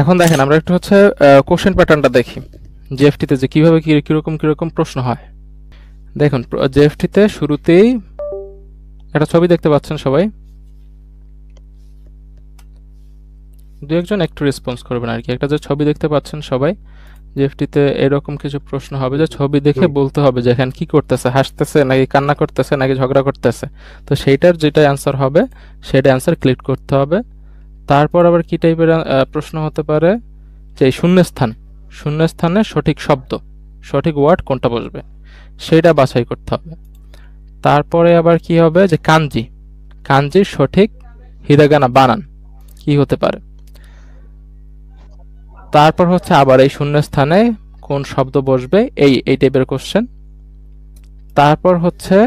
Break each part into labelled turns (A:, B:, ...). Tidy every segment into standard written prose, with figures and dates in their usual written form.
A: এখন দেখেন আমরা একটু হচ্ছে কোশ্চেন প্যাটার্নটা দেখি জেএফটিতে যে কিভাবে কিরকম প্রশ্ন হয়। দেখুন জেএফটিতে শুরুতেই একটা ছবি দেখতে পাচ্ছেন সবাই, দু একজন একটু রেসপন্স করবেন আর কি। একটা যে ছবি দেখতে পাচ্ছেন সবাই, জেএফটিতে এরকম কিছু প্রশ্ন হবে যে ছবি দেখে বলতে হবে যে এখানে কি করতেছে, হাসতেছে নাকি কান্না করতেছে নাকি ঝগড়া করতেছে। তো সেইটার যেটা অ্যান্সার হবে সেটা অ্যান্সার ক্লিক করতে হবে। তারপর আবার কি টাইপের প্রশ্ন হতে পারে যে শূন্যস্থানে সঠিক শব্দ, সঠিক ওয়ার্ড কোনটা বসবে সেটা বাছাই করতে হবে। তারপরে আবার কি হবে যে কাঞ্জির সঠিক হিরাগানা বানান কি হতে পারে। তারপর হচ্ছে আবার এই শূন্যস্থানে কোন শব্দ বসবে এই টাইপের কোশ্চেন। তারপর হচ্ছে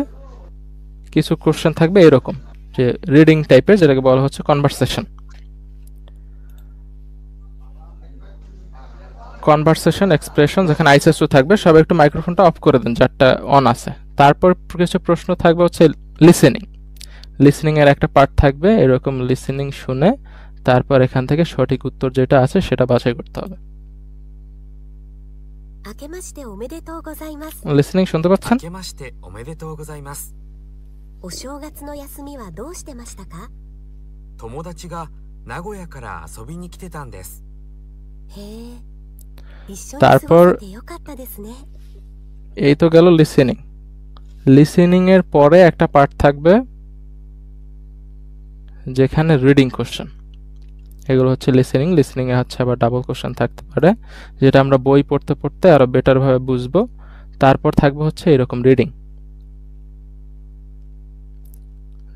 A: কিছু কোশ্চেন থাকবে এরকম যে রিডিং টাইপের, যেটাকে বলা হচ্ছে কনভারসেশন এক্সপ্রেশন। যেখানে আইসিএসও থাকবে, সবাই একটু মাইক্রোফোনটা অফ করে দেন যারটা অন আছে। তারপর কিছু প্রশ্ন থাকবে হচ্ছে লিসেনিং এর একটা পার্ট থাকবে, এরকম লিসেনিং শুনে তারপর এখান থেকে সঠিক উত্তর যেটা আছে সেটা বাছাই করতে হবে। লিসেনিং শুনতে পাচ্ছেন? তারপর এই তো গেল লিসেনিং এর পরে একটা পার্ট থাকবে যেখানে রিডিং কোশ্চেন। এগুলো হচ্ছে লিসেনিং এ হচ্ছে আবার ডাবল কোশ্চেন থাকতে পারে, যেটা আমরা বই পড়তে পড়তে আরো বেটার ভাবে বুঝবো। তারপর থাকবে হচ্ছে এরকম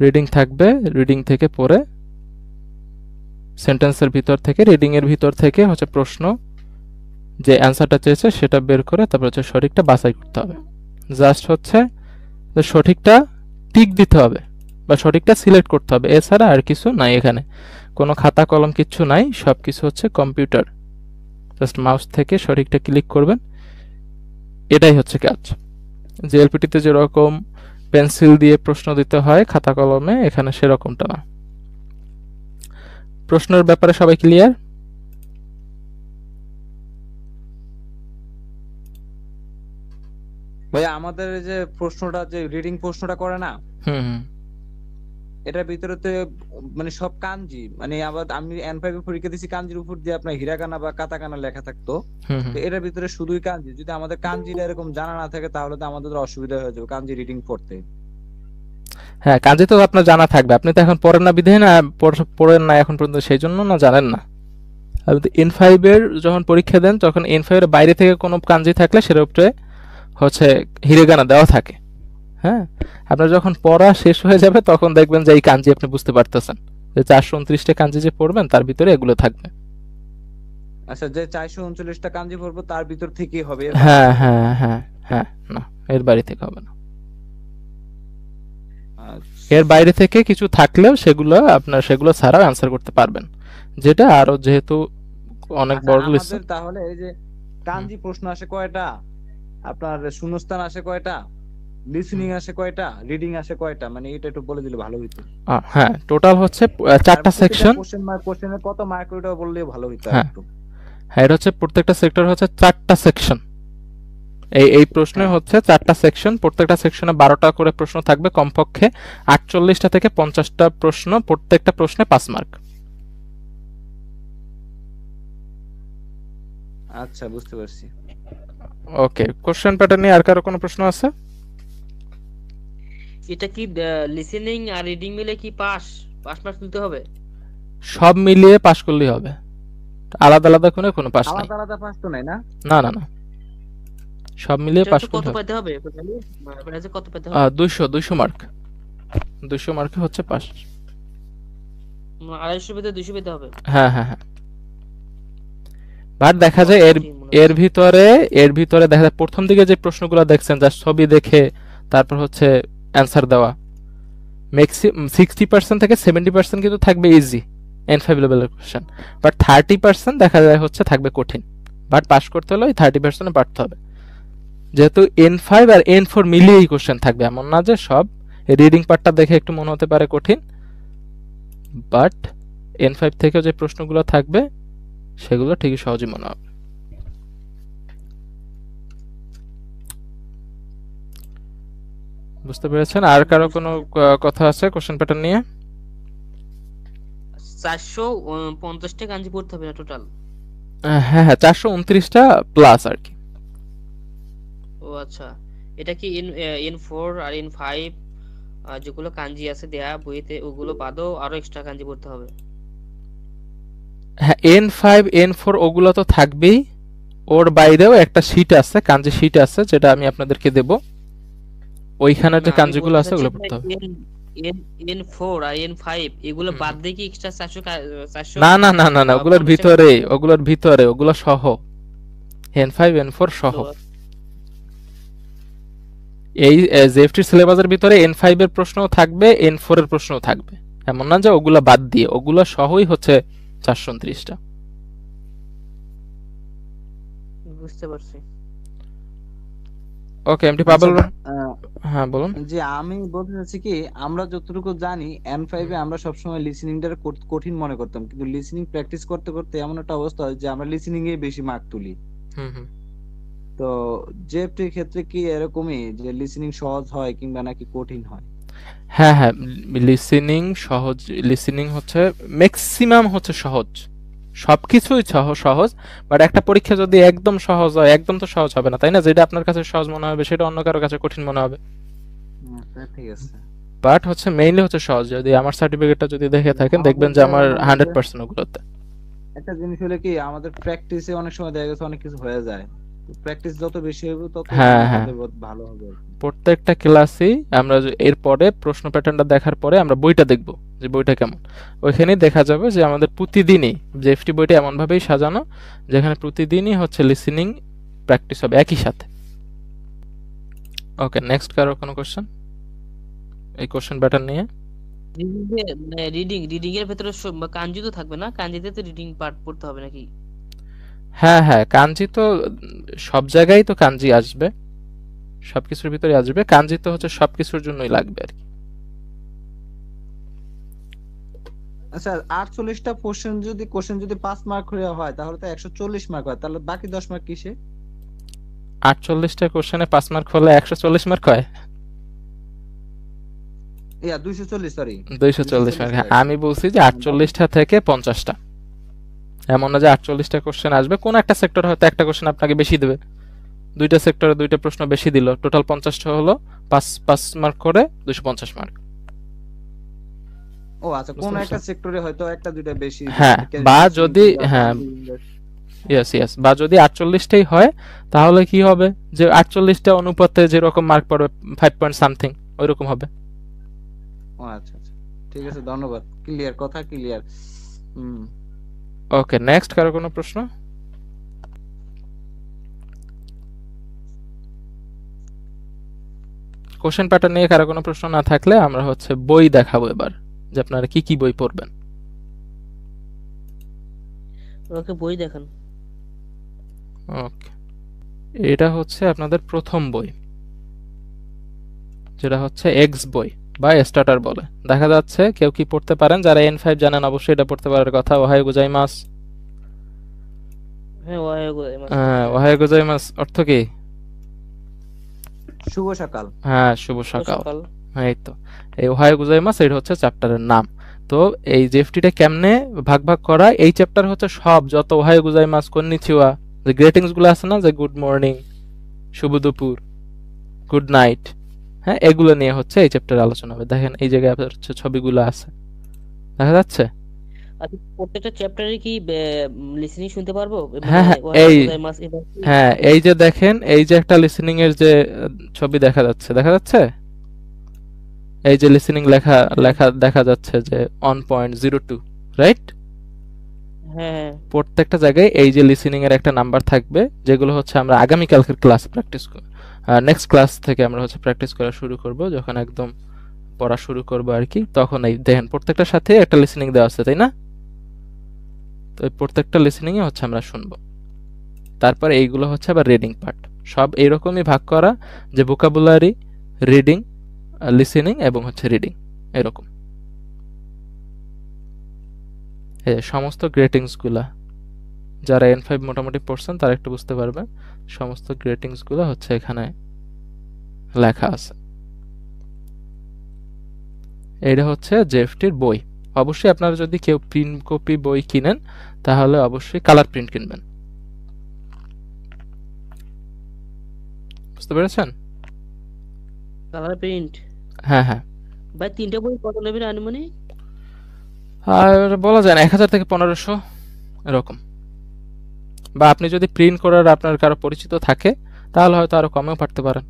A: রিডিং থাকবে, রিডিং থেকে পড়ে সেন্টেন্সের ভিতর থেকে, রিডিং এর ভিতর থেকে হচ্ছে প্রশ্ন যে অ্যান্সারটা চেয়েছে সেটা বের করে তারপর হচ্ছে সঠিকটা বাছাই করতে হবে। জাস্ট হচ্ছে সঠিকটা টিক দিতে হবে বা সঠিকটা সিলেক্ট করতে হবে, এছাড়া আর কিছু নাই। এখানে কোনো খাতা কলম কিচ্ছু নাই, সব কিছু হচ্ছে কম্পিউটার। জাস্ট মাউস থেকে সঠিকটা ক্লিক করবেন, এটাই হচ্ছে কাজ। জেএলপিটিতে যেরকম পেন্সিল দিয়ে প্রশ্ন দিতে হয় খাতা কলমে, এখানে সেরকমটা না। প্রশ্নের ব্যাপারে সবাই ক্লিয়ার?
B: ভাইয়া আমাদের যে প্রশ্নটা, যে রিডিং প্রশ্নটা করে না, এটার ভিতরে তো মানে সব কাঞ্জি, মানে আবার আমি N5 এর পরীক্ষা দিছি, কাঞ্জির উপর দিয়ে আপনার হিরাগানা বা কাতাকানা লেখা থাকতো। তো এটার ভিতরে শুধুই কাঞ্জি। যদি আমাদের কাঞ্জিটা এরকম জানা না থাকে তাহলে তো আমাদের অসুবিধা হয়ে যাবে কাঞ্জি রিডিং পড়তে।
A: হ্যাঁ, কাঞ্জি তো আপনার জানা থাকবে, আপনি তো এখন পড়েন না বিধায় না, পড়েন না এখন পর্যন্ত, সেই জন্য না জানেন না। আপনি N5 এর যখন পরীক্ষা দেন তখন N5 এর বাইরে থেকে কোনো কাঞ্জি থাকলে সেটার উপরে হচ্ছে হিরেগানা দেওয়া থাকে। হ্যাঁ, আপনার যখন পড়া শেষ হয়ে যাবে তখন দেখবেন যে এই কাঞ্জি আপনি বুঝতে পারতেছেন, যে 429টা কাঞ্জি যে পড়বেন তার ভিতরে এগুলো থাকবে।
B: আচ্ছা, যে 439টা কাঞ্জি পড়বো তার ভিতর থেকেই হবে?
A: হ্যাঁ হ্যাঁ হ্যাঁ হ্যাঁ, না এর বাইরে থেকে হবে না। এর বাইরে থেকে কিছু থাকলেও সেগুলো ছাড়াও অ্যান্সার করতে পারবেন, যেটা আরো যেহেতু অনেক বড় লিস্ট।
B: তাহলে এই যে কাঞ্জি প্রশ্ন আসে কয়টা, আপনার শূন্যস্থান আসে কয়টা, লিসেনিং আসে কয়টা, রিডিং আসে কয়টা, মানে এটা একটু বলে দিলে ভালো হতো।
A: হ্যাঁ, টোটাল হচ্ছে 4টা সেকশন।
B: কোশ্চেনের কত মার্ক ওটা বললে ভালো হতো একটু।
A: হ্যাঁ, এটা হচ্ছে প্রত্যেকটা সেক্টর হচ্ছে 4টা সেকশন। এই প্রশ্নে হচ্ছে 4টা সেকশন, প্রত্যেকটা সেকশনে 12টা করে প্রশ্ন থাকবে, কমপক্ষে 48টা থেকে 50টা প্রশ্ন, প্রত্যেকটা প্রশ্নে 5 মার্ক।
B: আচ্ছা, বুঝতে পারছি।
A: ওকে, কোশ্চেন প্যাটার্ন নিয়ে আর কারো কোনো প্রশ্ন আছে?
C: এটা কি লিসেনিং আর রিডিং মিলে কি পাস মার্কস নিতে হবে?
A: সব মিলিয়ে পাস করলেই হবে, আলাদা আলাদা কোনো পাস নাই।
B: আলাদা পাস তো নাই না?
A: না না না, সব মিলিয়ে পাস করতে
C: কত পেতে হবে? কত পেতে হবে?
A: 200 মার্ক, 200 মার্কে হচ্ছে পাস।
C: 250 পেতে 200 পেতে হবে?
A: হ্যাঁ হ্যাঁ হ্যাঁ। বাট দেখা যায় এর ভিতরে দেখা যায় প্রথম দিকে যে প্রশ্নগুলো দেখছেন, যা ছবি দেখে তারপর হচ্ছে অ্যান্সার দেওয়া, ম্যাক্সিমাম 60% থেকে 70% কিন্তু থাকবে ইজি N5 লেভেলের কোশ্চেন, বাট 30% দেখা যায় হচ্ছে থাকবে কঠিন। বাট পাস করতে হলে ওই 30% পারতে হবে, যেহেতু N5 আর N4 মিলিয়েই কোশ্চেন থাকবে, এমন না যে সব। রিডিং পার্টটা দেখে একটু মনে হতে পারে কঠিন, বাট N5 থেকেও যে প্রশ্নগুলো থাকবে সেগুলো ঠিকই সহজই মনে হবে। বুঝতে পেরেছেন? আর কারো কোনো কথা আছে কোশ্চেন প্যাটার্ন নিয়ে?
C: 450টা কাঞ্জি পড়তে হবে না টোটাল?
A: হ্যাঁ হ্যাঁ, 429টা প্লাস আর কি।
C: ও আচ্ছা, এটা কি ইন 4 আর ইন 5 যেগুলো কাঞ্জি আছে দেয়া বইতে ওগুলো বাদও আরো এক্সট্রা কাঞ্জি পড়তে হবে?
A: হ্যাঁ, N5 N4 ওগুলো তো থাকবেই, ওর বাইরেও একটা শীট আছে, কাঞ্জি শীট আছে, যেটা আমি আপনাদেরকে দেব। ওইখানে
C: না
A: যে
C: না, আমি
A: কাঞ্জিগুলো
C: বলতে
A: আছে
C: চাচ্ছি
A: ওগুলো
C: যে
A: পড়তে হবে।
C: ইন 4 আর ইন 5 এগুলো
A: হুম
C: বাদ
A: হুম।
C: দিয়ে কি এক্সট্রা 400
A: না না না না না, ওগুলোর
C: 50 টাকা?
A: ভিতরে, ওগুলোর ভিতরে, ওগুলো সহ, N5 N4 সহ।
C: তো
A: এই জেএফটির সিলেবাসের ভিতরে N5 এর প্রশ্নও থাকবে, N4 এর প্রশ্নও থাকবে। এমন না যে ওগুলা বাদ দিয়ে, ওগুলা সহই হচ্ছে 429টা।
C: বুঝতে পারছি।
A: ওকে, এমটি
B: আচ্ছা
A: পাবেল। হ্যাঁ বলুন।
B: যে আমি বলতে চাচ্ছি কি, আমরা যতটুকু জানি N5 এ আমরা সবসময় লিসেনিংটা কঠিন মনে করতাম, কিন্তু লিসেনিং প্র্যাকটিস করতে করতে এমন একটা অবস্থা হয় যে আমরা লিসেনিং এ বেশি মার্ক তুলি।
A: হুম হুম।
B: তো জেএফটির ক্ষেত্রে কি এরকমই যে লিসেনিং সহজ হয় কিংবা নাকি কঠিন হয়?
A: হ্যাঁ হ্যাঁ, লিসেনিং সহজ, লিসেনিং হচ্ছে ম্যাক্সিমাম হচ্ছে সহজ, সবকিছুই সহজ। বাট একটা পরীক্ষা যদি একদম সহজ হয়, একদম তো সহজ হবে না, তাই না? যেটা আপনার কাছে সহজ মনে হবে সেটা অন্য কারো কাছে কঠিন মনে হবে।
B: ঠিক আছে।
A: বাট হচ্ছে মেইনলি হচ্ছে সহজ। যদি আমার সার্টিফিকেটটা যদি দেখে থাকেন দেখবেন যে আমার
B: মানে যে
A: 100% ওগুলোতে।
B: একটা জিনিস হলে কি, আমাদের প্র্যাকটিসে অনেক সময় দেখা গেছে অনেক কিছু হয়ে যায়। প্র্যাকটিস যত বেশি হবে তত
A: হ্যাঁ
B: মানে
A: হ্যাঁ,
B: আমাদের ভালো হবে আর কি।
A: প্রত্যেকটা ক্লাসেই আমরা এরপরে প্রশ্ন প্যাটার্নটা দেখার পরে আমরা বইটা দেখব যে বইটা কেমন। ওইখানেই দেখা যাবে যে আমাদের প্রতিদিনই যে এফটি বইটা এমনভাবেই সাজানো যেখানে প্রতিদিনই হচ্ছে লিসেনিং প্র্যাকটিস হবে একই সাথে। ওকে, নেক্সট কারো কোনো কোশ্চেন এই কোশ্চেন প্যাটার্ন নিয়ে?
C: রিডিং এর ভেতরে কাঞ্জি তো থাকবে না? কাঞ্জিতে তো রিডিং পার্ট পড়তে হবে নাকি?
A: হ্যাঁ হ্যাঁ, কাঞ্জি তো সব জায়গায় তো কাঞ্জি আসবে, সবকিছুর ভিতরে আসবে। কাঞ্জি তো হচ্ছে সবকিছুর জন্যই লাগবে আর কি।
B: আচ্ছা, 48টা কোশ্চেন যদি 5 মার্ক করে হয় তাহলে তো 140 মার্ক হয়, তাহলে বাকি 10 মার্ক কিসে?
A: 48টা কোশ্চেনে 5 মার্ক হলে 140 মার্ক হয়।
B: 240, সরি
A: 240 মার্ক,
B: 240
A: হ্যাঁ,
B: হয়।
A: আমি বলছি যে 48টা থেকে 50টা। এমন না যে 48টা কোশ্চেন আসবে, কোন একটা সেক্টর হয়তো একটা কোশ্চেন আপনাকে বেশি দেবে, দুইটা সেক্টরে দুইটা প্রশ্ন বেশি দিল, টোটাল 50টা হলো, 5 মার্ক করে 250 মার্ক।
B: ও আচ্ছা, কোন একটা সেক্টরে হয়তো একটা দুইটা বেশি,
A: হ্যাঁ, বা যদি, হ্যাঁ, ইয়েস ইয়েস, বা যদি 48টাই হয় তাহলে কি হবে যে 48টা অনুপাতে যেরকম মার্ক পড়বে 5 পয়েন্ট সামথিং ওইরকম হবে।
B: ও আচ্ছা আচ্ছা, ঠিক আছে, ধন্যবাদ, ক্লিয়ার, কথা ক্লিয়ার।
A: ওকে, নেক্সট কারো কোনো প্রশ্ন? কোশ্চেন প্যাটার্ন নিয়ে কারো কোনো প্রশ্ন না থাকলে আমরা হচ্ছে বই দেখাবো এবার, যে আপনারা কি কি বই পড়বেন।
C: ওকে, বই দেখান।
A: ওকে, এটা হচ্ছে আপনাদের প্রথম বই, যেটা হচ্ছে এক্স বই বা স্টার্টার বলে। দেখা যাচ্ছে কেউ কি পড়তে পারেন, যারা N5 জানেন অবশ্যই এটা পড়তে পারার কথা। ওহাই গোজাইমাস।
C: হ্যাঁ,
A: ওহাই গোজাইমাস অর্থ কি?
B: শুভ সকাল।
A: হ্যাঁ, শুভ সকাল।
C: সকাল।
A: হ্যাঁ, এই তো, এই ওহাই গোজাইমাস এটা হচ্ছে চ্যাপ্টারের নাম। তো এই জেএফটিটা কেমনে ভাগ ভাগ করা, এই চ্যাপ্টার হচ্ছে সব যত ওহাই গোজাইমাস, কন্নিচিওয়া, যে গ্রেটিংস গুলো আছে না, যে গুড মর্নিং, শুভ দুপুর, গুড নাইট, হ্যাঁ, এগুলো নিয়ে হচ্ছে এই চ্যাপ্টারে আলোচনা হবে। দেখেন এই জায়গায় আপনার হচ্ছে ছবিগুলো আছে, দেখা যাচ্ছে?
C: আচ্ছা, প্রত্যেকটা চ্যাপ্টারে কি লিসেনিং শুনতে পারবো?
A: হ্যাঁ হ্যাঁ, এই, হ্যাঁ এই যে দেখেন, এই যে একটা লিসেনিং এর যে ছবি দেখা যাচ্ছে, দেখা যাচ্ছে? এই যে লিসেনিং লেখা লেখা দেখা যাচ্ছে যে 1.02, রাইট?
C: হ্যাঁ,
A: প্রত্যেকটা জায়গায় এই যে লিসেনিং এর একটা নাম্বার থাকবে, যেগুলো হচ্ছে আমরা আগামী কালকের ক্লাস প্র্যাকটিস নেক্সট ক্লাস থেকে আমরা হচ্ছে প্র্যাকটিস করা শুরু করব, যখন একদম পড়া শুরু করব আর কি, তখন এই দেখেন প্রত্যেকটার সাথে একটা লিসেনিং দেওয়া আছে, তাই না? তো এই প্রত্যেকটা লিসেনিং এ হচ্ছে আমরা শুনবো। তারপরে এইগুলো হচ্ছে আবার রিডিং পার্ট। সব এইরকমই ভাগ করা, যে ভোকাবুলারি, রিডিং, লিসেনিং এবং হচ্ছে রিডিং, এরকম এই সমস্ত গ্রেটিংস গুলা। যারা N5 মোটামুটি পড়ছেন তারা একটু বুঝতে পারবেন, সমস্ত গ্রেটিংস গুলো হচ্ছে এখানে লেখা আছে। এটা হচ্ছে জেএফটির বই। অবশ্যই আপনারা যদি কেউ প্রিন্ট কপি বই কিনেন তাহলে অবশ্যই কালার প্রিন্ট কিনবেন। বুঝতে পেরেছেন?
C: Colour print.
A: হ্যাঁ হ্যাঁ।
C: ভাই 3টা বই কত নেবেন আনুমানিক?
A: আর বলা যায় না, 1000 থেকে 1500 এরকম। বা আপনি যদি প্রিন্ট করার আপনার কারো পরিচিত থাকে তাহলে হয়তো আরো কমেও পারতে পারেন,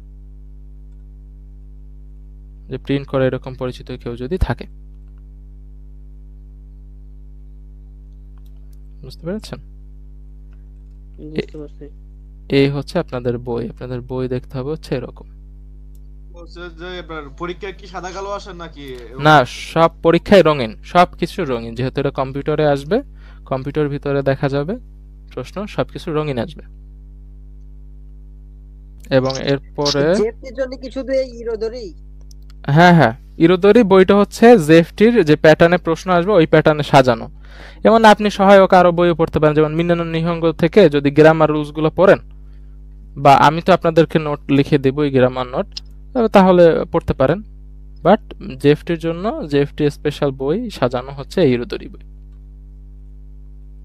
A: যে প্রিন্ট করে এরকম পরিচিত কেউ যদি থাকে। বুঝতে পেরেছেন?
C: বুঝতে পারছি।
A: এই হচ্ছে আপনাদের বই। আপনাদের বই দেখতে হবে হচ্ছে এরকম।
D: বলছে যে এবার পরীক্ষা কি সাদা কালো আসে নাকি
A: না, সব পরীক্ষায় রঙিন, সব কিছু রঙিন। যেহেতু এটা কম্পিউটারে আসবে, কম্পিউটার ভিতরে দেখা যাবে প্রশ্ন, সবকিছু রঙিন আসবে। এবং এরপরে
E: জেএফটির জন্য কি শুধু এই ইরোদরি?
A: হ্যাঁ হ্যাঁ, ইরোদরি বইটা হচ্ছে জেএফটির যে প্যাটার্নে প্রশ্ন আসবে ওই প্যাটার্নে সাজানো। যেমন আপনি সহায়ক আরো বইও পড়তে পারেন, যেমন মিনানো নিহঙ্গ থেকে যদি গ্রামার রুলস গুলো পড়েন, বা আমি তো আপনাদেরকে নোট লিখে দেবো এই গ্রামার নোট, তাহলে পড়তে পারেন। বাট জেএফটির জন্য জেএফটি স্পেশাল বই সাজানো হচ্ছে এই ইরোদরি বই।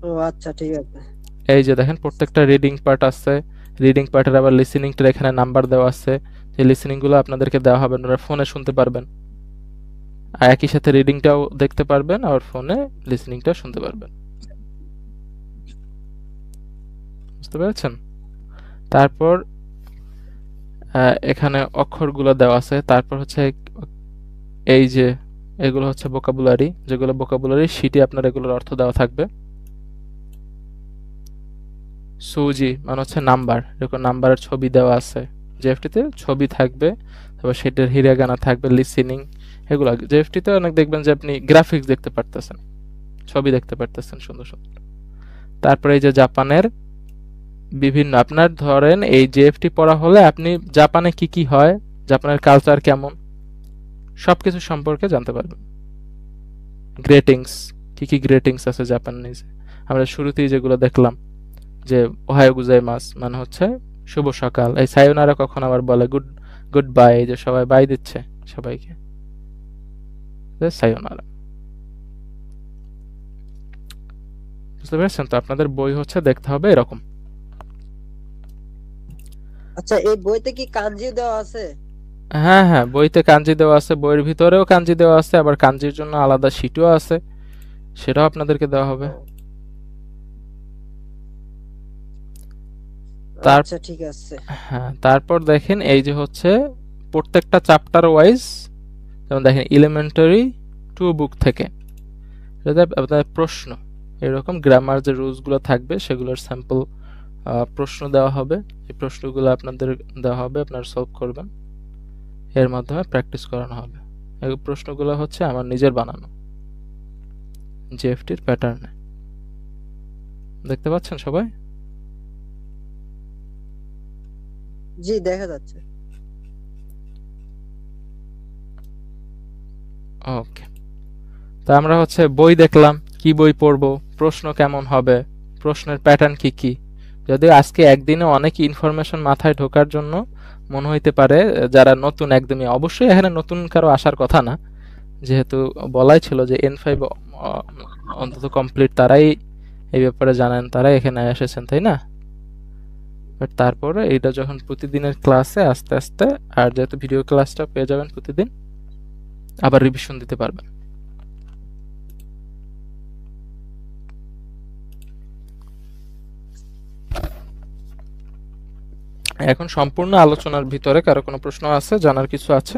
E: ও আচ্ছা, ঠিক আছে।
A: এই যে দেখেন প্রত্যেকটা রিডিং পার্ট আছে, রিডিং পার্টের আবার লিসেনিংটার এখানে নাম্বার দেওয়া আছে, যে লিসেনিং গুলো আপনাদেরকে দেওয়া হবে, আপনারা ফোনে শুনতে পারবেন, আর একই সাথে রিডিংটাও দেখতে পারবেন আর ফোনে লিসেনিংটা শুনতে পারবেন। বুঝতে পেরেছেন? তারপর এখানে অক্ষরগুলো দেওয়া আছে। তারপর হচ্ছে এই যে এগুলো হচ্ছে ভোকাবুলারি, যেগুলো ভোকাবুলারি শিটে আপনার এগুলোর অর্থ দেওয়া থাকবে। সুজি মানে হচ্ছে নাম্বার, এরকম নাম্বারের ছবি দেওয়া আছে। জেএফটিতে ছবি থাকবে, তারপর সেটার হিরাগানা থাকবে, লিসেনিং, এগুলো। জেএফটিতে অনেক দেখবেন যে আপনি গ্রাফিক্স দেখতে পারতেছেন, ছবি দেখতে পারতেছেন সুন্দর সুন্দর। তারপরে এই যে জাপানের বিভিন্ন, আপনার ধরেন এই জেএফটি পড়া হলে আপনি জাপানে কি কি হয়, জাপানের কালচার কেমন, সবকিছু সম্পর্কে জানতে পারবেন। গ্রেটিংস, কি কি গ্রেটিংস আছে জাপানিজে, আমরা শুরুতেই যেগুলো দেখলাম, যে ওহায়ো গোজাইমাস মানে হচ্ছে শুভ সকাল। এই সায়োনারা কখন আবার বলে গুড গুড বাই, যে সবাই বাই দিচ্ছে সবাইকে, সায়োনারা। বুঝতে পেরেছেন? তো আপনাদের বই হচ্ছে দেখতে হবে এরকম।
E: আচ্ছা, এই বইতে কি কাঞ্জি দেওয়া আছে?
A: হ্যাঁ হ্যাঁ, বইতে কাঞ্জি দেওয়া আছে, বইয়ের ভিতরেও কাঞ্জি দেওয়া আছে, আবার কাঞ্জির জন্য আলাদা শিটও আছে, সেটাও আপনাদেরকে দেওয়া হবে।
E: আচ্ছা, ঠিক আছে।
A: হ্যাঁ, তারপর দেখেন এই যে হচ্ছে প্রত্যেকটা চ্যাপ্টার ওয়াইজ, যেমন দেখেন এলিমেন্টারি 2 বুক থেকে এটা আপনাদের প্রশ্ন, এরকম গ্রামার যে রুলস গুলো থাকবে সেগুলোর স্যাম্পল প্রশ্ন দেওয়া হবে। এই প্রশ্নগুলো আপনাদের দেওয়া হবে, আপনারা সলভ করবেন, এর মাধ্যমে প্র্যাকটিস করানো হবে। এই প্রশ্নগুলো হচ্ছে আমার নিজের বানানো জেএফটির প্যাটার্নে। দেখতে পাচ্ছেন সবাই?
E: জি, দেখা যাচ্ছে।
A: ওকে, তা আমরা হচ্ছে বই দেখলাম, কি বই পড়বো, প্রশ্ন কেমন হবে, প্রশ্নের প্যাটার্ন কি কি। যদিও আজকে একদিনে অনেক ইনফরমেশন মাথায় ঢোকার জন্য মনে হইতে পারে যারা নতুন, একদমই অবশ্যই এখানে নতুন কারো আসার কথা না, যেহেতু বলাই ছিল যে N5 অন্তত কমপ্লিট তারাই এই ব্যাপারে জানেন, তারাই এখানে এসেছেন, তাই না? বাট তারপরে এটা যখন প্রতিদিনের ক্লাসে আস্তে আস্তে, আর যেহেতু ভিডিও ক্লাসটা পেয়ে যাবেন প্রতিদিন, আবার রিভিশন দিতে পারবেন। এখন সম্পূর্ণ আলোচনার ভিতরে কারো কোনো প্রশ্ন আছে, জানার কিছু আছে?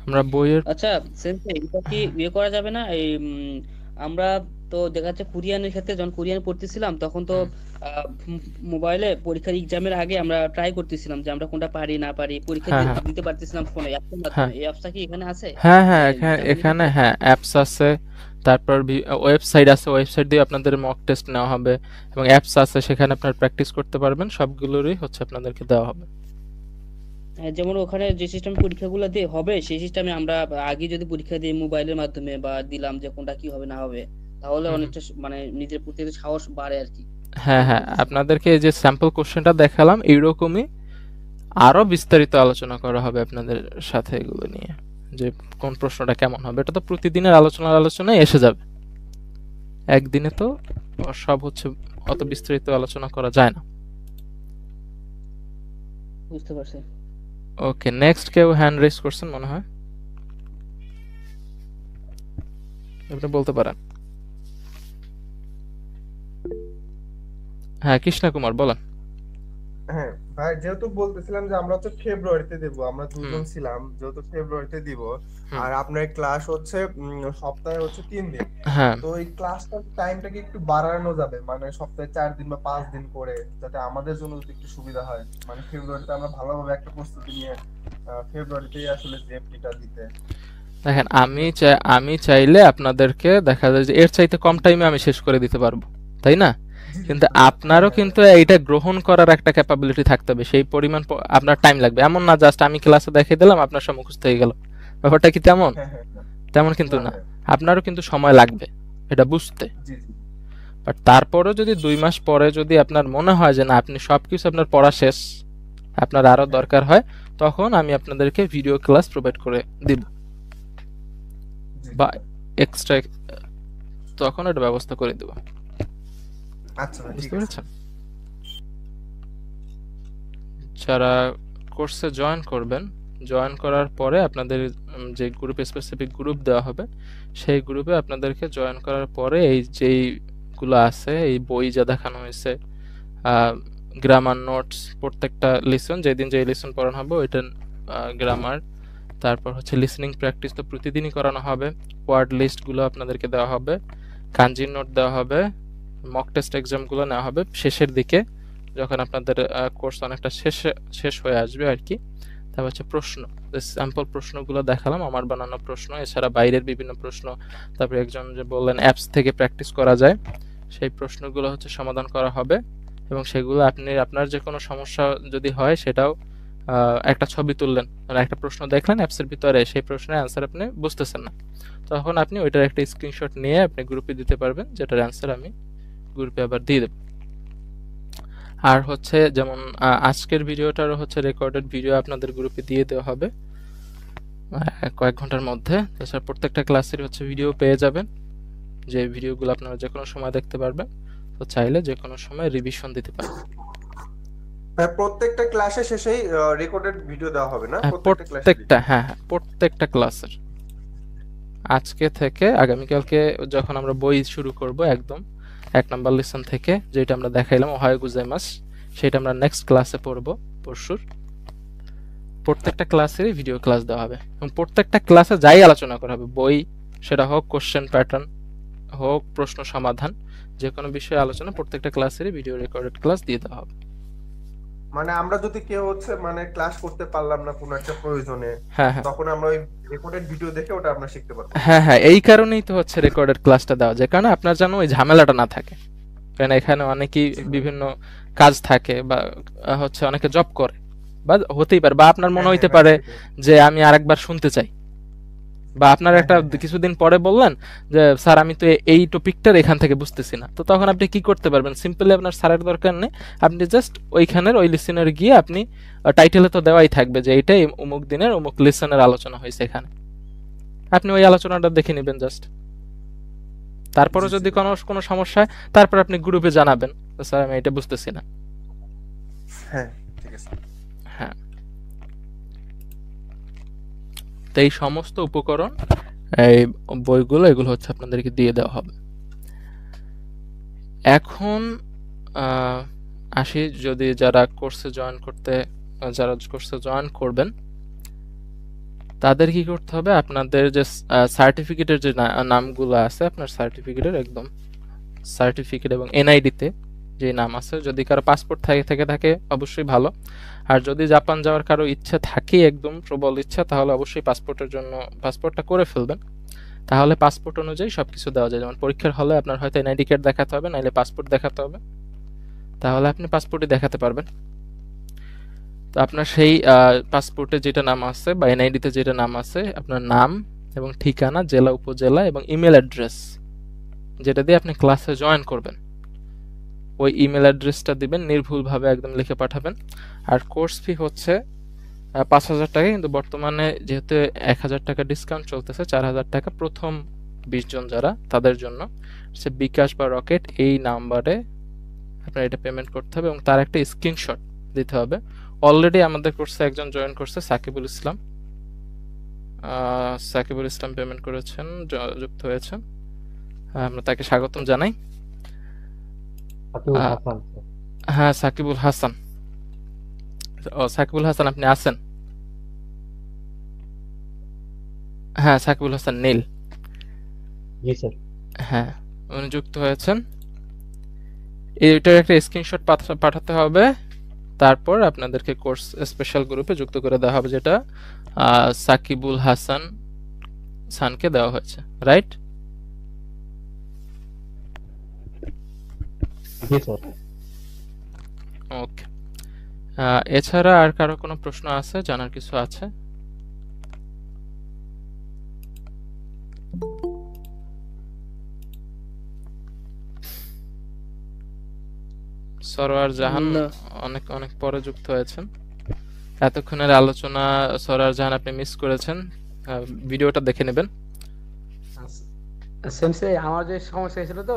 A: আমরা বইয়ের
C: আচ্ছা সেন্সে, এটা কি ইয়ে করা যাবে না? এই আমরা তো দেখা যাচ্ছে কোরিয়ানের ক্ষেত্রে, যখন কোরিয়ান পড়তেছিলাম তখন তো মোবাইলে পরীক্ষার এক্সামের আগে আমরা ট্রাই করতেছিলাম যে আমরা কোনটা পারি না পারি, পরীক্ষা দিতে পারতেছিলাম ফোনে, অ্যাপসের মাধ্যমে। এই অ্যাপসটা কি এখানে আছে?
A: হ্যাঁ হ্যাঁ, এখানে হ্যাঁ অ্যাপস আছে, তারপর ওয়েবসাইট আছে, ওয়েবসাইট দিয়ে আপনাদের মক টেস্ট নেওয়া হবে, এবং অ্যাপস আছে সেখানে আপনারা প্র্যাকটিস করতে পারবেন, সবগুলোরই হচ্ছে আপনাদেরকে দেওয়া হবে।
C: যেমন ওখানে যে সিস্টেম পরীক্ষাগুলো দিয়ে হবে সেই সিস্টেমে আমরা আগে যদি পরীক্ষা দিই মোবাইলের মাধ্যমে বা দিলাম যে কোনটা কি হবে না হবে, তাহলে অনেকটা মানে নিজের প্রতি সাহস বাড়ে আর কি।
A: হ্যাঁ হ্যাঁ, আপনাদেরকে এই যে স্যাম্পল কোশ্চেনটা দেখালাম এইরকমই আরো বিস্তারিত আলোচনা করা হবে আপনাদের সাথে এগুলো নিয়ে, যে কোন প্রশ্নটা কেমন হবে। এটা তো প্রতিদিনের আলোচনায় এসে যাবে, একদিনে তো সব হচ্ছে অত বিস্তারিত আলোচনা করা যায় না।
C: বুঝতে পারছি।
A: ওকে, নেক্সট কেউ হ্যান্ড রেজ করছেন মনে হয়, আপনি বলতে পারেন। হ্যাঁ, কৃষ্ণা কুমার বলেন।
F: হ্যাঁ ভাই, যেহেতু বলতেছিলাম যে আমরা হচ্ছে ফেব্রুয়ারিতে দেব, আমরা দুজন ছিলাম, যেহেতু ফেব্রুয়ারিতে দিব, আর আপনার ক্লাস হচ্ছে সপ্তাহে হচ্ছে 3 দিন।
A: হ্যাঁ,
F: তো এই ক্লাসটার টাইমটা কি একটু বাড়ানো যাবে, মানে সপ্তাহে 4 দিন বা 5 দিন করে, যাতে আমাদের জন্য যদি একটু সুবিধা হয়, মানে ফেব্রুয়ারিতে আমরা ভালোভাবে একটা প্রস্তুতি নিয়ে ফেব্রুয়ারিতেই আসলে জেএফটিটা দিতে।
A: দেখেন আমি চাইলে আপনাদেরকে দেখা যায় যে এর চাইতে কম টাইমে আমি শেষ করে দিতে পারবো, তাই না? কিন্তু আপনারও কিন্তু এইটা গ্রহণ করার একটা ক্যাপাবিলিটি থাকতে হবে, সেই পরিমাণ আপনার টাইম লাগবে। এমন না জাস্ট আমি ক্লাসে দেখিয়ে দিলাম আপনার সব মুখস্থ হয়ে গেল, ব্যাপারটা কি তেমন? তেমন কিন্তু না, আপনারও কিন্তু সময় লাগবে এটা বুঝতে। বাট তারপরেও যদি 2 মাস পরে যদি আপনার মনে হয় যে না আপনি সবকিছু আপনার পড়া শেষ, আপনার আরো দরকার হয়, তখন আমি আপনাদেরকে ভিডিও ক্লাস প্রোভাইড করে দিব বা এক্সট্রা তখন এটা ব্যবস্থা করে দেব।
F: আচ্ছা,
A: বুঝতে পেরেছেন? যারা কোর্সে জয়েন করবেন, জয়েন করার পরে আপনাদের যে গ্রুপ স্পেসিফিক গ্রুপ দেওয়া হবে, সেই গ্রুপে আপনাদেরকে জয়েন করার পরে এই যেইগুলো আছে, এই বই যা দেখানো হয়েছে, গ্রামার নোটস, প্রত্যেকটা লিসন যেদিন যে লিসন পড়ানো হবে ওইটা গ্রামার, তারপর হচ্ছে লিসনিং প্র্যাকটিস তো প্রতিদিনই করানো হবে, ওয়ার্ড লিস্টগুলো আপনাদেরকে দেওয়া হবে, কাঞ্জির নোট দেওয়া হবে, মক টেস্ট এক্সামগুলো নেওয়া হবে শেষের দিকে যখন আপনাদের কোর্স অনেকটা শেষ হয়ে আসবে আর কি। তারপর হচ্ছে প্রশ্ন, স্যাম্পল প্রশ্নগুলো দেখালাম, আমার বানানো প্রশ্ন, এছাড়া বাইরের বিভিন্ন প্রশ্ন, তারপরে একজন যে বললেন অ্যাপস থেকে প্র্যাকটিস করা যায়, সেই প্রশ্নগুলো হচ্ছে সমাধান করা হবে, এবং সেগুলো আপনার যে কোনো সমস্যা যদি হয় সেটাও একটা ছবি তুললেন, মানে একটা প্রশ্ন দেখলেন অ্যাপসের ভিতরে, সেই প্রশ্নের অ্যান্সার আপনি বুঝতেছেন না, তখন আপনি ওইটার একটা স্ক্রিনশট নিয়ে আপনি গ্রুপে দিতে পারবেন, যেটার অ্যান্সার আমি গ্রুপে আবার দিয়ে দেব। আর হচ্ছে যেমন আজকের ভিডিওটারও হচ্ছে রেকর্ডেড ভিডিও আপনাদের গ্রুপে দিয়ে দেওয়া হবে কয়েক ঘন্টার মধ্যে। তাছাড়া প্রত্যেকটা ক্লাসের হচ্ছে ভিডিও পেয়ে যাবেন, যে ভিডিওগুলো আপনারা যে কোনো সময় দেখতে পারবেন, তো চাইলে যে কোনো সময় রিভিশন দিতে পারবেন।
F: প্রত্যেকটা ক্লাসের শেষেই রেকর্ডেড ভিডিও দেওয়া হবে না?
A: প্রত্যেকটা, হ্যাঁ হ্যাঁ, প্রত্যেকটা ক্লাসের। আজকে থেকে আগামীকালকে যখন আমরা বই শুরু করব একদম 1 নাম্বার লেসন থেকে, যেটা আমরা দেখাইলাম ওহায়ো গুজাইমাস, সেটা আমরা নেক্সট ক্লাসে পড়বো পরশুর। প্রত্যেকটা ক্লাসেরই ভিডিও ক্লাস দেওয়া হবে, এবং প্রত্যেকটা ক্লাসে যাই আলোচনা করা হবে, বই সেটা হোক, কোশ্চেন প্যাটার্ন হোক, প্রশ্ন সমাধান, যে কোনো বিষয়ে আলোচনা, প্রত্যেকটা ক্লাসেরই ভিডিও রেকর্ডেড ক্লাস দিয়ে দেওয়া হবে।
F: মানে আমরা যদি কেউ হচ্ছে মানে ক্লাস করতে পারলাম না কোনো একটা প্রয়োজনে,
A: হ্যাঁ হ্যাঁ,
F: তখন আমরা ওই রেকর্ডেড ভিডিও দেখে ওটা আমরা শিখতে পারবো।
A: হ্যাঁ হ্যাঁ, এই কারণেই তো হচ্ছে রেকর্ডেড ক্লাসটা দেওয়া, যে কারণে আপনার যেন ওই ঝামেলাটা না থাকে, কারণ এখানে অনেকেই বিভিন্ন কাজ থাকে, বা হচ্ছে অনেকে জব করে, বা হতেই পারে, বা আপনার মনে হইতে পারে যে আমি আরেকবার শুনতে চাই, বা আপনার একটা কিছুদিন পরে বললেন যে স্যার আমি তো এই টপিকটার এখান থেকে বুঝতেছি না, তো তখন আপনি কি করতে পারবেন? সিম্পলি আপনার স্যারের দরকার নেই, আপনি জাস্ট ওইখানের ওই লিসনের গিয়ে আপনি টাইটেলে তো দেওয়াই থাকবে যে এইটাই অমুক দিনের অমুক লিসনের আলোচনা হয়েছে, এখানে আপনি ওই আলোচনাটা দেখে নেবেন জাস্ট। তারপরে যদি কোনো সমস্যা হয় তারপর আপনি গ্রুপে জানাবেন স্যার আমি এটা বুঝতেছি না।
F: হ্যাঁ ঠিক আছে।
A: হ্যাঁ, তো এই সমস্ত উপকরণ, এই বইগুলো, এগুলো হচ্ছে আপনাদেরকে দিয়ে দেওয়া হবে। এখন আসি, যদি যারা কোর্সে জয়েন করবেন তাদের কি করতে হবে, আপনাদের যে সার্টিফিকেটের যে নামগুলো আছে, আপনার সার্টিফিকেটের একদম সার্টিফিকেট এবং এনআইডিতে যে নাম আছে, যদি কারো পাসপোর্ট থেকে থাকে অবশ্যই ভালো, আর যদি জাপান যাওয়ার কারো ইচ্ছা থাকে, একদম প্রবল ইচ্ছা, তাহলে অবশ্যই পাসপোর্টের জন্য পাসপোর্টটা করে ফেলবেন। তাহলে পাসপোর্ট অনুযায়ী সবকিছু দেওয়া যায়। যেমন পরীক্ষার হলে আপনার হয়তো এনআইডি কার্ড দেখাতে হবে, নাইলে পাসপোর্ট দেখাতে হবে, তাহলে আপনি পাসপোর্টই দেখাতে পারবেন। তো আপনার সেই পাসপোর্টে যেটা নাম আছে বা এনআইডিতে যেটা নাম আছে, আপনার নাম এবং ঠিকানা, জেলা, উপজেলা এবং ইমেল অ্যাড্রেস যেটা দিয়ে আপনি ক্লাসে জয়েন করবেন, ওই ইমেল অ্যাড্রেসটা দিবেন, নির্ভুলভাবে একদম লিখে পাঠাবেন। আর কোর্স ফি হচ্ছে 5,000 টাকা, কিন্তু বর্তমানে যেহেতু 1,000 টাকা ডিসকাউন্ট চলতেছে, 4,000 টাকা প্রথম 20 জন যারা তাদের জন্য। সে বিকাশ বা রকেট এই নাম্বারে আপনার এটা পেমেন্ট করতে হবে এবং তার একটা স্ক্রিনশট দিতে হবে। অলরেডি আমাদের কোর্সে একজন জয়েন করছে, সাকিবুল ইসলাম। সাকিবুল ইসলাম পেমেন্ট করেছেন, যুক্ত হয়েছেন, আমরা তাকে স্বাগতম জানাই। হ্যাঁ, সাকিবুল হাসান। ও সাকিবুল হাসান, আপনি আছেন? হ্যাঁ, সাকিবুল হাসান নীল।
G: জি স্যার।
A: হ্যাঁ, উনি যুক্ত হয়েছেন। এইটার একটা স্ক্রিনশট পাঠাতে হবে, তারপর আপনাদেরকে কোর্স স্পেশাল গ্রুপে যুক্ত করে দেওয়া হবে, যেটা সাকিবুল হাসান সানকে দেওয়া হয়েছে, রাইট?
G: জি স্যার।
A: ওকে। এছাড়া আর কারো কোনো প্রশ্ন আছে, জানার কিছু আছে? সরোয়ার জাহান অনেক অনেক পরে যুক্ত হয়েছেন। এতক্ষণের আলোচনা সরোয়ার জাহান আপনি মিস করেছেন, ভিডিওটা দেখে নেবেন।
H: সেন্সে আমার যে সমস্যা হয়েছিল, তো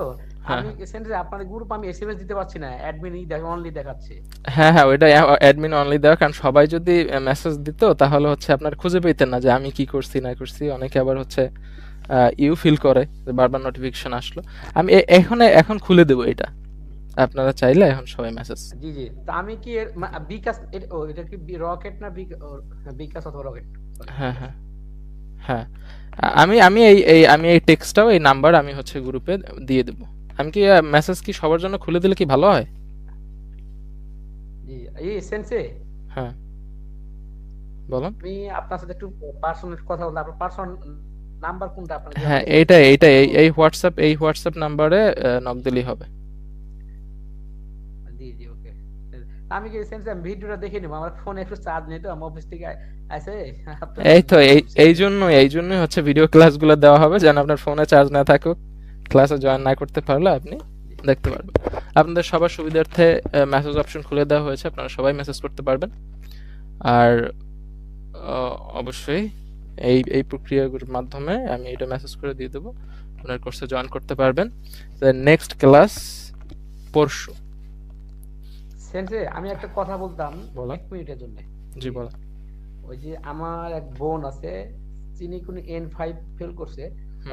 H: আমি সেন্সে আপনাদের গ্রুপ আমি এসএমএস দিতে পারছি না, অ্যাডমিন অনলি দেখাচ্ছে।
A: হ্যাঁ, ওইটা অ্যাডমিন অনলি দেওয়া, কারণ সবাই যদি মেসেজ দিত তাহলে হচ্ছে আপনার খুঁজে পেতেন না যে আমি কি করছি না করছি। অনেকে আবার হচ্ছে ইউ ফিল করে যে বারবার নোটিফিকেশন আসলো। আমি এখন খুলে দেবো এটা, আপনারা চাইলে এখন সবাই মেসেজ।
H: জি জি, তো আমি কি বিকাশ, এটা কি রকেট না বিকাশ অথবা রকেট?
A: হ্যাঁ হ্যাঁ হ্যাঁ, আমি এই টেক্সটটাও এই নাম্বার আমি হচ্ছে গ্রুপে দিয়ে দেব। আমি কি মেসেজ কি সবার জন্য খুলে দিলে কি ভালো হয়?
H: জি, এই সেন্সে
A: হ্যাঁ বলুন।
H: আমি আপনার সাথে একটু পার্সোনাল কথা বলতে, আপনার পার্সোনাল নাম্বার কোনটা আপনার?
A: হ্যাঁ, এই হোয়াটসঅ্যাপ নাম্বারে নক দিলেই হবে।
H: জি জি, ওকে। আমি কি সেন্সে ভিডিওটা দেখে নিব, আমার ফোনে একটু চার্জ নেই, তো আমার অফিস থেকে আছে।
A: এই তো এই জন্যই হচ্ছে ভিডিও ক্লাসগুলো দেওয়া হবে, যেন আপনার ফোনে চার্জ না থাকুক, ক্লাসে জয়েন না করতে পারলে আপনি দেখতে পারবেন। আপনাদের সবার সুবিধার্থে মেসেজ অপশন খুলে দেওয়া হয়েছে, আপনারা সবাই মেসেজ করতে পারবেন। আর অবশ্যই এই প্রক্রিয়াগুলোর মাধ্যমে আমি এটা মেসেজ করে দিয়ে দেবো, আপনার কোর্সে জয়েন করতে পারবেন। নেক্সট ক্লাস পরশু।
H: সেন্সে আমি একটা কথা বলতাম,
A: বলো।
H: 1 মিনিটের জন্য।
A: জি বলো।
H: ওই যে আমার এক বোন আছে, তিনি কোন N5 ফেল করছে,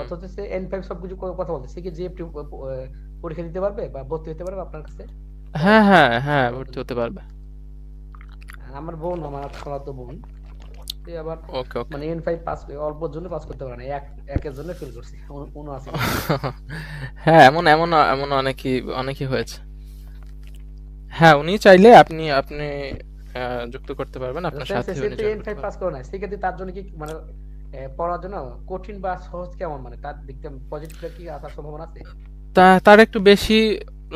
H: অথচ সে N5 সবকিছু কথা বলতে, সে কি জিএফটি পরীক্ষা দিতে পারবে বা ভর্তি হতে পারবে আপনার কাছে?
A: হ্যাঁ হ্যাঁ হ্যাঁ, ভর্তি হতে পারবে।
H: আমার বোন, আমার খালাতো বোন, সে আবার মানে N5 পাস অল্পর জন্য পাস করতে পারে না, একের জন্য ফেল করছে 79।
A: হ্যাঁ, এমন অনেকই হয়েছে। হ্যাঁ, উনি চাইলে আপনি যুক্ত করতে পারবেন আপনার সাথে।
H: উনি N5 পাস করে না, সেক্ষেত্রে তার জন্য কি মানে পড়ার জন্য কঠিন বা সহজ কেমন, মানে তার দিকটা পজিটিভ কি আসার সম্ভাবনা আছে?
A: তার একটু বেশি,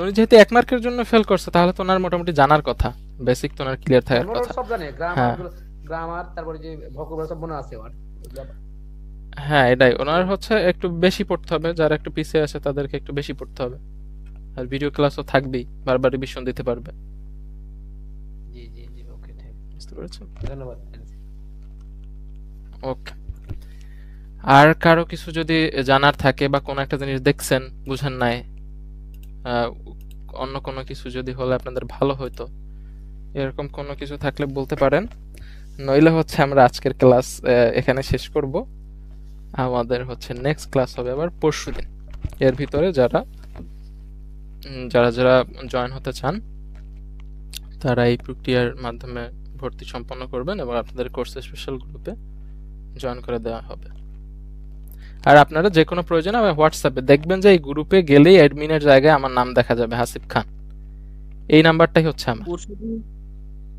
A: উনি যেহেতু 1 মার্কের জন্য ফেল করছে, তাহলে তো ওনার মোটামুটি জানার কথা, বেসিক তো ওনার ক্লিয়ার থাকার কথা।
H: সব জানে, গ্রামার তারপরে যে ভোকাবুলারি সব মনে আছে ওর।
A: হ্যাঁ, এটাই ওনার হচ্ছে একটু বেশি পড়তে হবে, যারা একটু পিছিয়ে আছে তাদেরকে একটু বেশি পড়তে হবে। আর ভিডিও ক্লাসও থাকবেই, বারবার রিভিশন দিতে পারবে।
H: জি জি জি, ওকে,
A: বুঝতে পেরেছেন?
H: ধন্যবাদ।
A: ওকে। আর কারো কিছু যদি জানার থাকে বা কোনো একটা জিনিস দেখছেন বুঝেন নাই, অন্য কোনো কিছু যদি হলে আপনাদের ভালো হতো, এরকম কোনো কিছু থাকলে বলতে পারেন। নইলে হচ্ছে আমরা আজকের ক্লাস এখানে শেষ করব। আমাদের হচ্ছে নেক্সট ক্লাস হবে আবার পরশুদিন। এর ভিতরে যারা জয়েন হতে চান তারা এই প্রক্রিয়ার মাধ্যমে ভর্তি সম্পন্ন করবেন এবং আপনাদের কোর্স স্পেশাল গ্রুপে জয়েন করে দেওয়া হবে। আর আপনারা যে কোনো প্রয়োজনে হোয়াটসঅ্যাপে দেখবেন যে এই গ্রুপে গেলেই অ্যাডমিনের জায়গায় আমার নাম দেখা যাবে, হাসিব খান। এই নাম্বারটাই হচ্ছে আমার।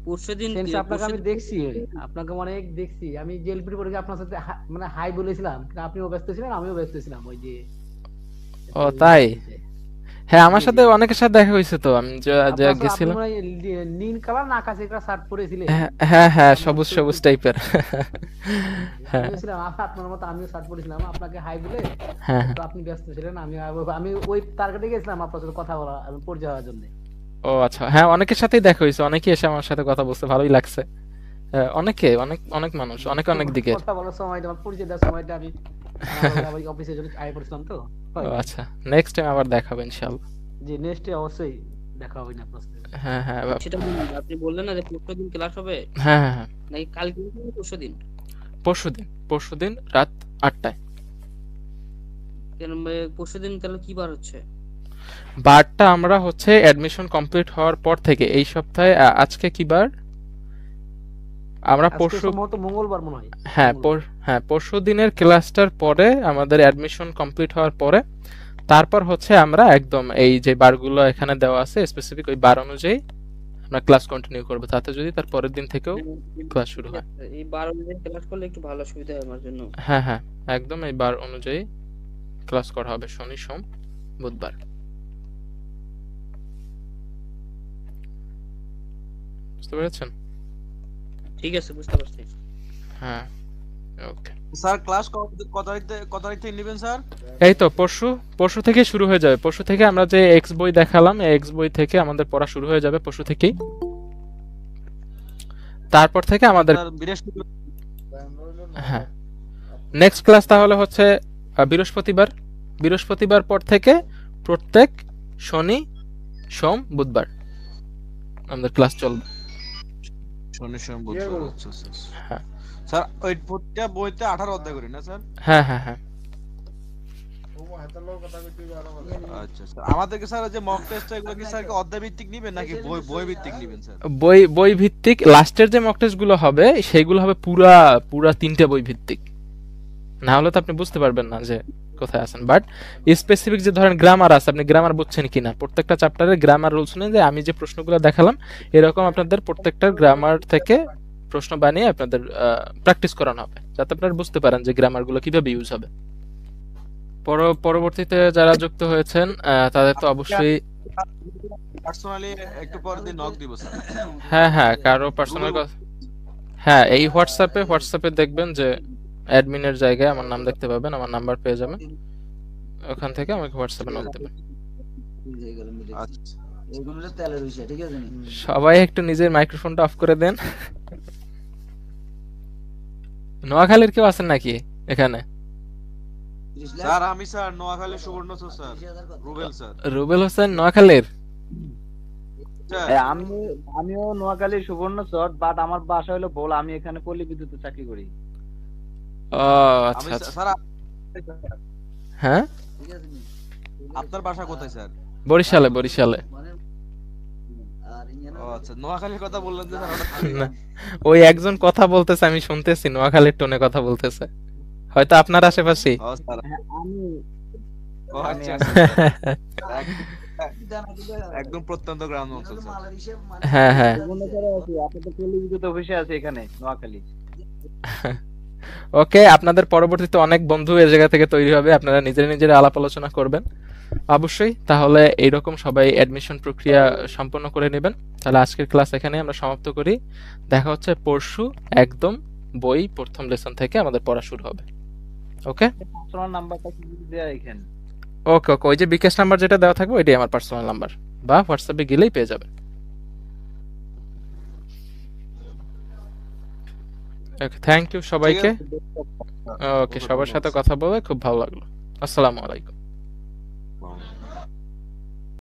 C: পরশুদিন
H: সেন্স আপনাকে আমি দেখছি, আপনাকে অনেক দেখছি আমি জেলপির পরে আপনার সাথে মানে হাই বলেছিলাম, কিন্তু আপনিও ব্যস্ত ছিলেন আমিও ব্যস্ত ছিলাম ওই যে
A: ও তাই, হ্যাঁ আমার সাথে অনেকের সাথে দেখা হয়েছে তো, আমি যে গেছিলাম।
H: নীল কালার না আকাশি কালার শার্ট পরেছিলেন।
A: হ্যাঁ হ্যাঁ সবুজ সবুজ টাইপের। হ্যাঁ
H: আমিও ছিলাম আপনার মতো, আমিও শার্ট পরেছিলাম আপনাকে হাই বলে,
A: হ্যাঁ
H: তো আপনি ব্যস্ত ছিলেন, আমি ওই টার্গেটে গেছিলাম আপনার সাথে কথা বলা এবং পরিচয় হওয়ার জন্য।
A: ও আচ্ছা, হ্যাঁ অনেকের সাথেই দেখা হয়েছে, অনেকেই এসে আমার সাথে কথা বলতে ভালোই লাগছে। অনেকে অনেক অনেক মানুষ অনেক অনেক দিকে।
H: কথা বলার সময়টা আমার পরিচয় দেওয়ার সময়টা আমি অফিসের জন্য আয় পড়ছিলাম তো।
A: ও আচ্ছা, নেক্সট টাইম আবার দেখাবো ইনশাআল্লাহ।
H: জি নেক্সটে অবশ্যই দেখা হবে না আপনার সাথে।
A: হ্যাঁ হ্যাঁ
C: সেটা বলুন, আপনি বললেন না যে পরশুদিন ক্লাস হবে,
A: হ্যাঁ হ্যাঁ হ্যাঁ
C: নাকি কালকে নাকি পরশুদিন?
A: পরশুদিন রাত 8টায়।
C: কেন পরশুদিন তাহলে কি বার হচ্ছে?
A: বারটা আমরা হচ্ছে অ্যাডমিশন কমপ্লিট হওয়ার পর থেকে এই সপ্তাহে আজকে কি বার, আমরা পরশু
H: সম্ভবত মঙ্গলবার মনে হয়।
A: হ্যাঁ পরশু দিনের ক্লাসটার পরে আমাদের অ্যাডমিশন কমপ্লিট হওয়ার পরে তারপর হচ্ছে আমরা একদম এই যে বারগুলো এখানে দেওয়া আছে স্পেসিফিক ওই বার অনুযায়ী আমরা ক্লাস কন্টিনিউ করব, তাতে যদি তার পরের দিন থেকেও ক্লাস শুরু হয়।
C: এই 12 দিন ক্লাস করলে একটু ভালো সুবিধা হয় আমার জন্য।
A: হ্যাঁ হ্যাঁ একদম এই বার অনুযায়ী ক্লাস করা হবে, শনি সোম বুধবার। বুঝতে পেরেছেন?
C: ঠিক আছে, বুঝতে পারছি।
A: হ্যাঁ ওকে
D: স্যার ক্লাস কত তারিখ থেকে নেবেন স্যার?
A: এই তো পরশু থেকে শুরু হয়ে যাবে। পরশু থেকে আমরা যে এক্স বই দেখালাম এই এক্স বই থেকে আমাদের পড়া শুরু হয়ে যাবে পরশু থেকেই। তারপর থেকে আমাদের হ্যাঁ নেক্সট ক্লাস তাহলে হচ্ছে বৃহস্পতিবার পর থেকে প্রত্যেক শনি সোম বুধবার আমাদের ক্লাস চলবে।
D: শনি সোম বুধবার। আচ্ছা হ্যাঁ স্যার ওই প্রত্যেকটা বইতে 18 অধ্যায় করি না স্যার?
A: হ্যাঁ হ্যাঁ হ্যাঁ
D: আচ্ছা স্যার আমাদেরকে স্যার যে মক টেস্ট এগুলো কি স্যার অধ্যায় ভিত্তিক নেবেন নাকি বই ভিত্তিক নেবেন স্যার?
A: বই ভিত্তিক। লাস্টের যে মক টেস্ট গুলো হবে সেগুলো হবে পুরা 3টে বই ভিত্তিক, না হলে তো আপনি বুঝতে পারবেন না যে কোথায় আছেন। বাট স্পেসিফিক যে ধরেন গ্রামার আছে, আপনি গ্রামার বুঝছেন কিনা, প্রত্যেকটা চ্যাপ্টারে গ্রামার রুলস নেই যে আমি যে প্রশ্নগুলো দেখালাম এরকম আপনাদের প্রত্যেকটা গ্রামার থেকে প্রশ্ন বানিয়ে আপনাদের প্র্যাকটিস করানো হবে, যাতে আপনারা বুঝতে পারেন যে গ্রামারগুলো কিভাবে ইউজ হবে। পরবর্তীতে যারা যুক্ত হয়েছেন তাদের তো অবশ্যই
D: পার্সোনালি একটু পর দিন নক দিব স্যার।
A: হ্যাঁ হ্যাঁ কারো পার্সোনাল হ্যাঁ এই হোয়াটসঅ্যাপে দেখবেন যে অ্যাডমিনের জায়গায় আমার নাম দেখতে পাবেন, আমার নাম্বার পেয়ে যাবেন, ওখান থেকে আমাকে হোয়াটসঅ্যাপে নক দেবেন। সবাই একটু নিজের মাইক্রোফোনটা অফ করে দেন। নোয়াখালীর কেউ আছেন নাকি এখানে?
D: স্যার আমি স্যার নোয়াখালী সুবর্ণ স্যার
A: রুবেল হোসেন নোয়াখালীর।
B: আমিও নোয়াখালী সুবর্ণ চর, বাট আমার বাসা হলো বল, আমি এখানে পল্লী বিদ্যুতে চাকরি করি।
A: ও আচ্ছা
D: স্যার
A: হ্যাঁ
D: আপনার বাসা কোথায় স্যার?
A: বরিশালে।
D: ও আচ্ছা নোয়াখালীর কথা বললেন যে
A: না ওই একজন কথা বলতেছে আমি শুনতেছি, নোয়াখালীর টোনে কথা বলতেছে, হয়তো আপনার আশেপাশে।
D: ও স্যার ও আচ্ছা একদম প্রত্যন্ত গ্রাম অঞ্চল স্যার।
A: হ্যাঁ হ্যাঁ
B: আপনাদের পল্লী বিদ্যুৎ অফিসে আছে এখানে নোয়াখালী।
A: ওকে, আপনাদের পরবর্তীতে অনেক বন্ধু এই জায়গা থেকে তৈরি হবে, আপনারা নিজেরা আলাপ আলোচনা করবেন অবশ্যই। তাহলে এইরকম সবাই অ্যাডমিশন প্রক্রিয়া সম্পন্ন করে নেবেন। তাহলে আজকের ক্লাস এখানে আমরা সমাপ্ত করি, দেখা হচ্ছে পরশু একদম বই প্রথম লেসন থেকে আমাদের পড়া শুরু হবে। ওকে
B: পার্সোনাল নাম্বারটা কি দেয়া এখানে?
A: ওকে ওই যে বিকাশ নাম্বার যেটা দেওয়া থাকবে ওইটাই আমার পার্সোনাল নাম্বার, বা হোয়াটসঅ্যাপে গেলেই পেয়ে যাবেন। ওকে থ্যাংক ইউ সবাইকে। ওকে সবার সাথে কথা বলে খুব ভালো লাগলো। আসসালামু আলাইকুম।